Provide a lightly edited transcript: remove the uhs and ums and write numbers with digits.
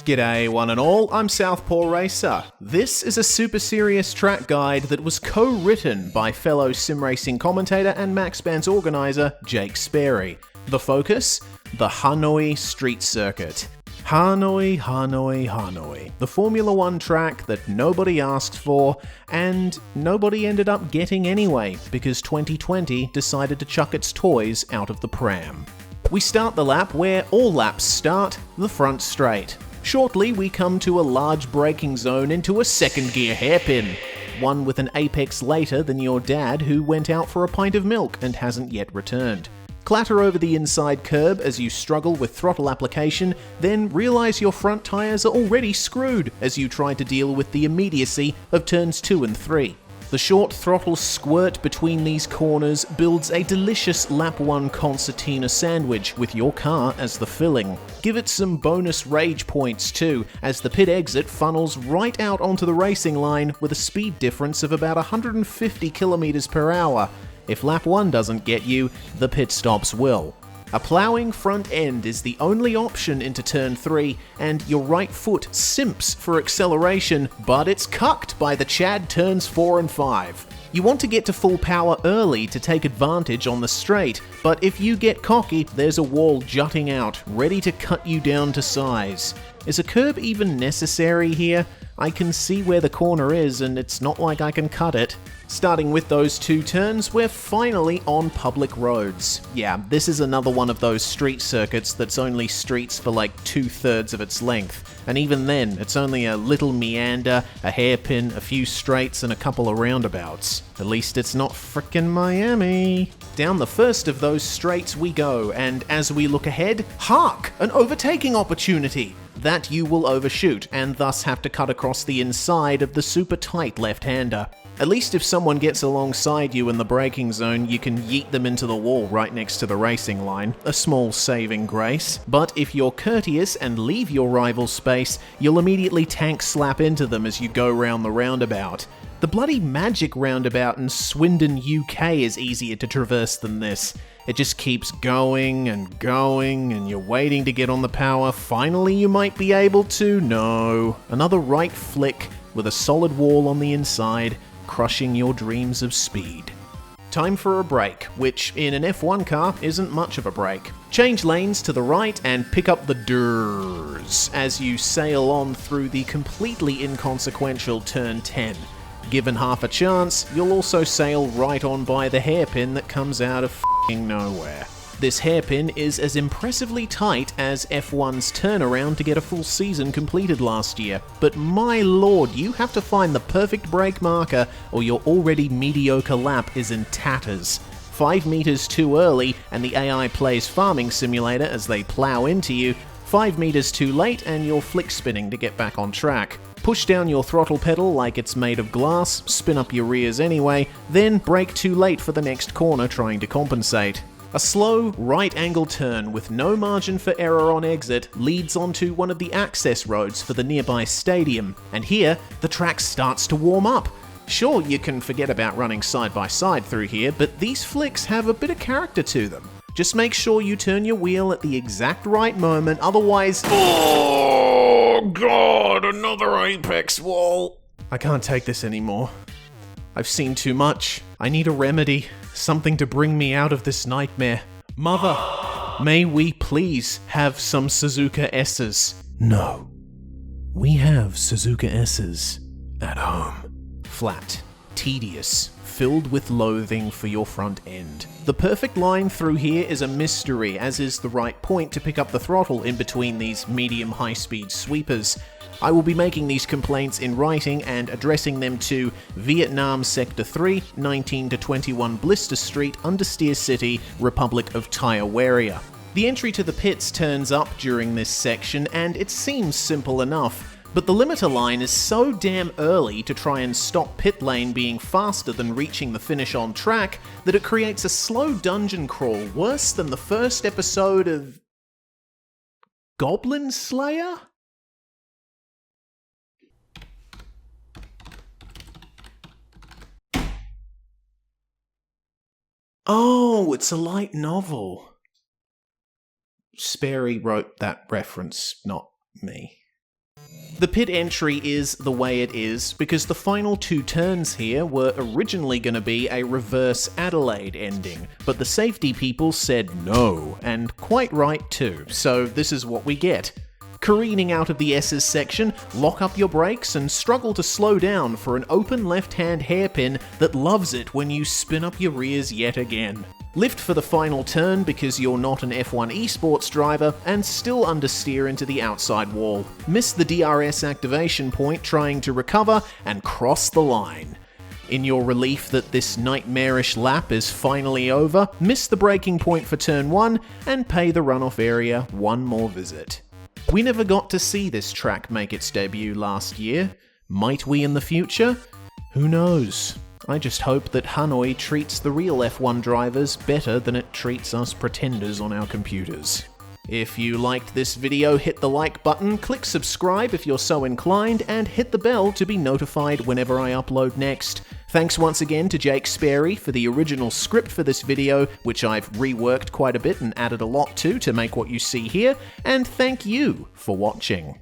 G'day one and all, I'm SouthPawRacer. This is a super serious track guide that was co-written by fellow sim racing commentator and Max Band's organiser, Jake Sperry. The focus? The Hanoi street circuit. Hanoi, Hanoi, Hanoi. The Formula One track that nobody asked for, and nobody ended up getting anyway, because 2020 decided to chuck its toys out of the pram. We start the lap where all laps start, the front straight. Shortly, we come to a large braking zone into a second gear hairpin. One with an apex later than your dad who went out for a pint of milk and hasn't yet returned. Clatter over the inside curb as you struggle with throttle application, then realise your front tyres are already screwed as you try to deal with the immediacy of turns 2 and 3. The short throttle squirt between these corners builds a delicious lap 1 concertina sandwich with your car as the filling. Give it some bonus rage points too, as the pit exit funnels right out onto the racing line with a speed difference of about 150 km per hour. If lap 1 doesn't get you, the pit stops will. A ploughing front end is the only option into turn 3, and your right foot simps for acceleration, but it's cucked by the Chad turns 4 and 5. You want to get to full power early to take advantage on the straight, but if you get cocky, there's a wall jutting out, ready to cut you down to size. Is a curb even necessary here? I can see where the corner is, and it's not like I can cut it. Starting with those 2 turns, we're finally on public roads. Yeah, this is another one of those street circuits that's only streets for like 2/3 of its length. And even then, it's only a little meander, a hairpin, a few straights, and a couple of roundabouts. At least it's not frickin' Miami. Down the first of those straights we go, and as we look ahead, hark! An overtaking opportunity! That you will overshoot, and thus have to cut across the inside of the super tight left-hander. At least if someone gets alongside you in the braking zone, you can yeet them into the wall right next to the racing line, a small saving grace. But if you're courteous and leave your rival space, you'll immediately tank slap into them as you go round the roundabout. The bloody magic roundabout in Swindon, UK is easier to traverse than this. It just keeps going, and you're waiting to get on the power. Finally you might be able to. No. Another right flick with a solid wall on the inside, crushing your dreams of speed. Time for a break, which in an F1 car isn't much of a break. Change lanes to the right and pick up the durs as you sail on through the completely inconsequential turn 10. Given half a chance, you'll also sail right on by the hairpin that comes out of f***ing nowhere. This hairpin is as impressively tight as F1's turnaround to get a full season completed last year, but my lord, you have to find the perfect brake marker or your already mediocre lap is in tatters. 5 meters too early and the AI plays Farming Simulator as they plow into you, 5 meters too late and you're flick spinning to get back on track. Push down your throttle pedal like it's made of glass, spin up your rears anyway, then brake too late for the next corner trying to compensate. A slow, right-angle turn with no margin for error on exit leads onto one of the access roads for the nearby stadium, and here, the track starts to warm up. Sure, you can forget about running side by side through here, but these flicks have a bit of character to them. Just make sure you turn your wheel at the exact right moment, otherwise... Oh god, another apex wall! I can't take this anymore. I've seen too much. I need a remedy. Something to bring me out of this nightmare. Mother, may we please have some Suzuka S's? No. We have Suzuka S's at home. Flat, tedious, filled with loathing for your front end. The perfect line through here is a mystery, as is the right point to pick up the throttle in between these medium high-speed sweepers. I will be making these complaints in writing and addressing them to Vietnam Sector 3, 19 to 21 Blister Street, Understeer City, Republic of Taiwan. The entry to the pits turns up during this section, and it seems simple enough, but the limiter line is so damn early to try and stop pit lane being faster than reaching the finish on track that it creates a slow dungeon crawl worse than the first episode of... Goblin Slayer? Oh, it's a light novel. Sperry wrote that reference, not me. The pit entry is the way it is because the final 2 turns here were originally going to be a reverse Adelaide ending, but the safety people said no, and quite right too, so this is what we get. Careening out of the S's section, lock up your brakes and struggle to slow down for an open left-hand hairpin that loves it when you spin up your rears yet again. Lift for the final turn because you're not an F1 esports driver and still understeer into the outside wall. Miss the DRS activation point trying to recover and cross the line. In your relief that this nightmarish lap is finally over, miss the braking point for turn 1 and pay the runoff area one more visit. We never got to see this track make its debut last year. Might we in the future? Who knows? I just hope that Hanoi treats the real F1 drivers better than it treats us pretenders on our computers. If you liked this video, hit the like button, click subscribe if you're so inclined, and hit the bell to be notified whenever I upload next. Thanks once again to Jake Sperry for the original script for this video, which I've reworked quite a bit and added a lot to make what you see here, and thank you for watching.